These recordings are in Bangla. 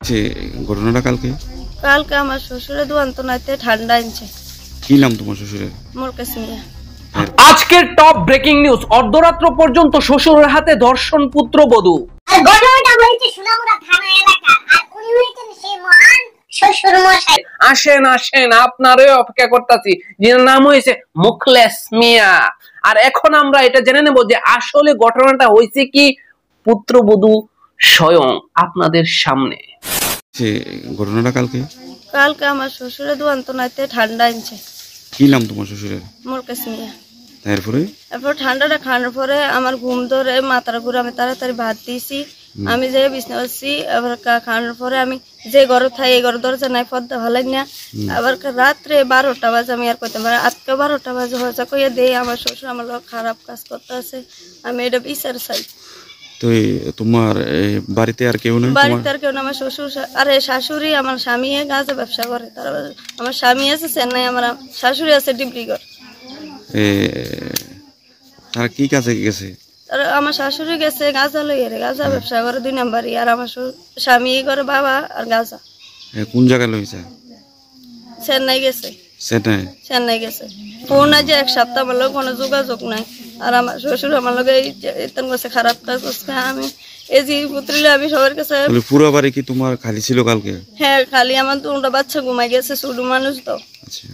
যে ঘটনাটা কালকে আমার শ্বশুরের দুয়ান্ত নাইতে ঠান্ডা আনছে। কি নাম তোমার শ্বশুরের? মুরকাস মিয়া। আজকের টপ ব্রেকিং নিউজ, অর্ধরাত্র পর্যন্ত শ্বশুরের হাতে ধর্ষণ পুত্রবধূ। ঘটনাটা হয়েছে সোনামুড়া থানা এলাকায়, আর উনি হয়েছেন সেই মহান শ্বশুর মশাই। আসেন আসেন, আপনারও অপেক্ষা করতেছি, যার নাম হয়েছে মুখলেস মিয়া। আর এখন আমরা এটা জেনে নেব যে আসলে ঘটনাটা হয়েছে কি। পুত্রবধূ স্বয়ং আপনাদের সামনে। যে ঘটনাটা কালকে আমার শ্বশুরের দুয়ান্ত নাইতে ঠান্ডা আনছে। কি নাম তোমার শ্বশুরের? মুরকাস মিয়া। তারপর ঠান্ডাটা খাওয়ার পরে আমার ঘুম ধরে মাথার ঘুরে আমি তাড়াতাড়ি ভাত দিয়েছি। আমি যে বিছনা করছি, আবার খাওয়ানোর পরে আমি যে ঘরে থাই এই ঘর দরজা নাই পদ্মা ভালাই না। আবার রাত্রে 12টা বাজে আমি আর কইতে পারি, আজকে 12টা বাজে হয়েছে কইয়া দেই আমার শ্বশুর আমার লোক খারাপ কাজ করতে আছে। আমি এটা বিচার চাই। তো তোমার বাড়িতে আর কেউ নেই? বাড়িতে আর কেউ না, আমার শ্বশুর আরে শাশুড়ি, আমার স্বামী গাঁজা ব্যবসা করে। তার আমার স্বামী আছে চেন্নাই, আমার শাশুড়ি আছে ডিব্রুগড়। তার কি কাজে গেছে? আমার শাশুড়ি গেছে গাঁজা লইয়ে, গাঁজা ব্যবসা করে 2 নাম্বারই। আর আমার স্বামী করে বাবা আর গাঁজা। কোন জায়গায় লইছে? চেন্নাই গেছে। চেন্নাই গেছে। ফোন আজ 1 সপ্তাহ আমার লোক কোনো যোগাযোগ নাই। আর আমার শ্বশুর আমার লোক এতন কাছে খারাপ কাজ করছে। আমি এই যে পুত্রিলে আমি সবার কাছে। পুরো বাড়ি কি তোমার খালি ছিল কালকে? হ্যাঁ খালি, আমার 2টা বাচ্চা ঘুমাই গেছে, ছোট মানুষ তো। আচ্ছা,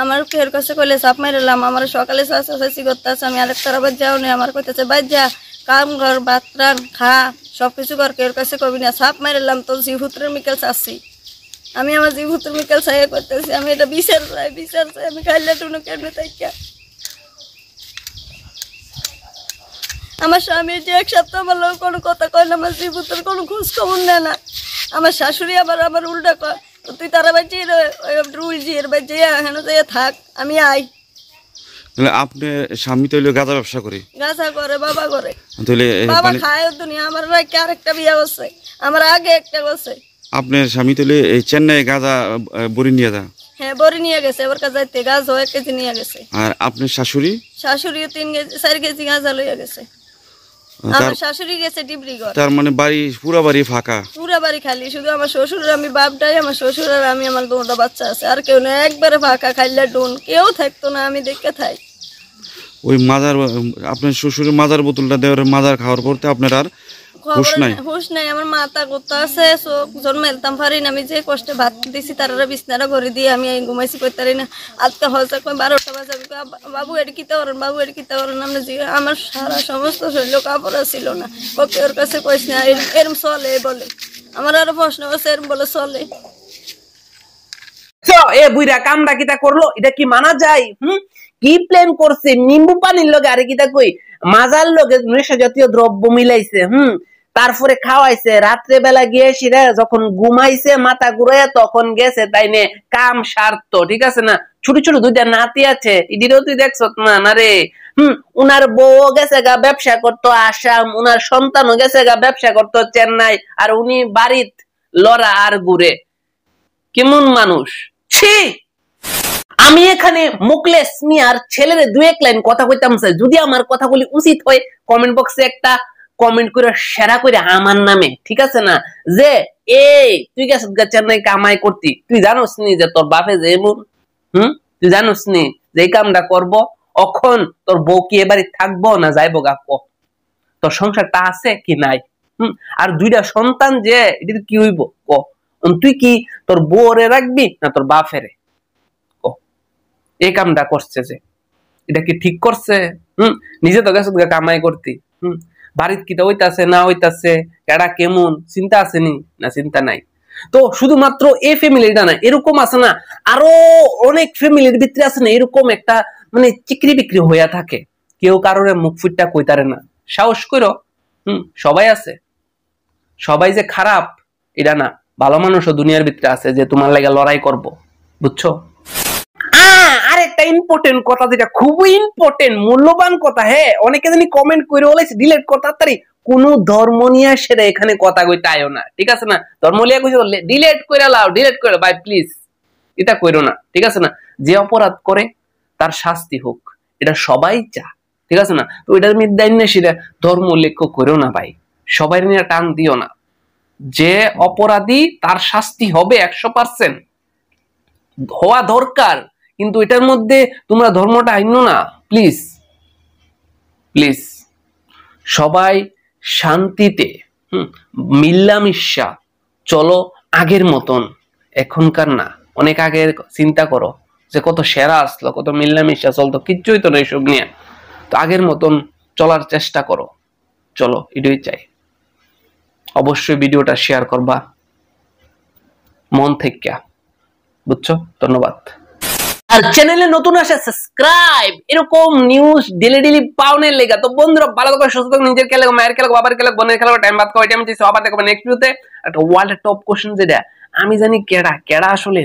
আমার ফের কাছে কইলে চাপ মাইরালাম, আমার সকালে চাষাচাষি করতে আছে, আমি আরেকটা আবার যাও নি, আমার কইতেছে বাদ যা, কাম ঘর বাতরান খা সবকিছু কর, কেউ কাছে কবি না। চাপ মাইরালাম তো জিভুত্রের মিকেল চাচ্ছি, আমি আমার জিভুত্রের মিকেল চাই করতেছি। আমি এটা বিচার চাই আমি খাইলে টুনো কেন তাইকা। আমার স্বামী যে 1 সপ্তাহ আমার লোক কোনো কথা কয় না, আমার জিভুত্রের কোনো খোঁজ খবর নেয় না। আমার শাশুড়ি আবার আমার উল্টা কয়, তুই তারা বাচ্চি রুলজির বাচ্চি হেন যাইয়া থাক, আমি আই। তাহলে আপনার স্বামী তো গাঁজা ব্যবসা করে? গাঁজা করে, বাবা করে। তাহলে বাবা খায় দুনিয়া। আমার আরেকটা বিয়া করছে, আমার আগে একটা করছে। আপনার স্বামী তাহলে চেন্নাই গাঁজা বড়ি নিয়ে যা? হ্যাঁ বড়ি নিয়ে গেছে, এবার যাইতে গাঁজা 1 কেজি নিয়ে গেছে। আর আপনার শাশুড়ি? 4 কেজি গাঁজা লইয়া গেছে। আমার শাশুড়ি গেছে ডিব্রুগড়। তার মানে বাড়ি পুরো বাড়ি ফাঁকা? পুরো বাড়ি খালি, শুধু আমার শ্বশুর আমি বাপটাই, আমার শ্বশুর আর আমি, আমার 2টা বাচ্চা আছে, আর কেউ না। একবারে ফাঁকা, খাইলা ডুন, কেউ থাকতো না, আমি দেখে থাই। ওই মাজার, আপনার শ্বশুরের মাজার বোতলটা দেওয়ার, মাজার খাওয়ার পর আপনার আর হুশ নাই? আমার মাথা করতে আছে, চোখ জন্মাইতাম পারি না। আমি যে কষ্টে ভাত দিছি তারা বিছনাটা করে দিয়ে আমি ঘুমাইছি করতে পারি না। আজকে হয়তো 12টা বাজে আমি বাবু এটি কিতে করেন, বাবু এটি কিতে করেন। আমরা আমার সারা সমস্ত শরীর কাপড় ছিল না। ওর কাছে কইস না এরম চলে বলে, আমার আরো প্রশ্ন আছে এরম বলে চলে। এ বুইরা কামটা কিটা করলো, এটা কি মানা যায়? কি প্ল্যান করছে? নিম্বু পানির লগে আরে কিটা কই মাজার লগে নেশা জাতীয় দ্রব্য মিলাইছে, তারপরে খাওয়াইছে। রাত্রে বেলা গিয়ে সিরা যখন ঘুমাইছে মাথা ঘুরাইয়া তখন গেছে, তাই নে কাম সারত। ঠিক আছে না? ছোট ছোট 2টা নাতি আছে, ইদিরও তুই দেখছ না রে? উনার বউ গেছে গা ব্যবসা করতো আসাম, উনার সন্তানও গেছে গা ব্যবসা করতো চেন্নাই, আর উনি বাড়িত লড়া আর ঘুরে। কেমন মানুষ ছি! আমি এখানে মুখলেস মিয়ার ছেলের 2-1 লাইন কথা কইতাম চাই। যদি আমার কথাগুলি উচিত হয় কমেন্ট বক্সে একটা কমেন্ট করে শেয়ার করে আমার নামে, ঠিক আছে না? যে এই তুই গেছিস চেন্নাই কামাই করতি, তুই জানোস নি যে তোর বাপে যে এমন, তুই জানোস নি যে এই কামটা করবো, অখন তোর বউ কি এবারে থাকবো না যাইবো গা? ক তোর সংসারটা আছে কি নাই? আর 2টা সন্তান যে এটা কি হইব? ক তুই কি তোর বউরে রাখবি না তোর বাপেরে? এই কামটা করছে যে এটা কি ঠিক করছে? নিজে তো গেছে কামাই করতি, বাড়িতে কিটা হইতাছে না হইতাছে, এটা কেমন চিন্তা আছে নি? না চিন্তা নাই। তো শুধুমাত্র এই ফ্যামিলিটা না, এরকম আছে না আরো অনেক ফ্যামিলির ভিতরে আছে না এরকম একটা মানে চিকরি বিক্রি হইয়া থাকে, কেউ কারোর মুখ ফুটটা কইতারে না। সাহস করো, সবাই আছে, সবাই যে খারাপ এটা না, ভালো মানুষও দুনিয়ার ভিতরে আছে যে তোমার লাগে লড়াই করব, বুঝছো? আরেকটা ইম্পর্টেন্ট কথা, যেটা খুবই ইম্পর্টেন্ট মূল্যবান কথা। হ্যাঁ, অনেকে জানি কমেন্ট করে বলেছে ডিলিট কর তাড়াতাড়ি। কোন ধর্ম নিয়ে সেটা এখানে কথা কইতে আয়ো না, ঠিক আছে না? ধর্ম নিয়ে কইছে বললে ডিলিট করে লাও, ডিলিট করে ভাই প্লিজ, এটা কইরো না, ঠিক আছে না? যে অপরাধ করে তার শাস্তি হোক, এটা সবাই চা, ঠিক আছে না? তো এটার মধ্যে সেটা ধর্ম উল্লেখ করো না ভাই, সবাই নিয়ে টান দিও না। যে অপরাধী তার শাস্তি হবে 100% হওয়া দরকার, কিন্তু এটার মধ্যে তোমরা ধর্মটা আইনো না প্লিজ প্লিজ। সবাই শান্তিতে মিল্লামিশা চলো, আগের মতন, এখনকার না। অনেক আগের চিন্তা করো যে কত সেরা আসলো, কত মিল্লামিশা চলতো, কিচ্ছুই তো না এসব নিয়ে। তো আগের মতন চলার চেষ্টা করো, চলো, এটাই চাই। অবশ্যই ভিডিওটা শেয়ার করবা মন থেকে, বুঝছো? ধন্যবাদ। আর চ্যানেলে নতুন আসে সাবস্ক্রাইব, এরকম নিউজ ডেলি ডেলি পাওনের লেগা। তো বন্ধুরা ভালো করে সুস্থ থাকো, নিজের খেলা, মায়ের খেলা, বাবার খেলা, বোনের খেলা, টাইম বাদ খাওয়া, টাইম দিছি। আবার দেখো নেক্সট ভিডিওতে একটা ওয়ার্ল্ড টপ কোশ্চেন, যেটা আমি জানি কেডা আসলে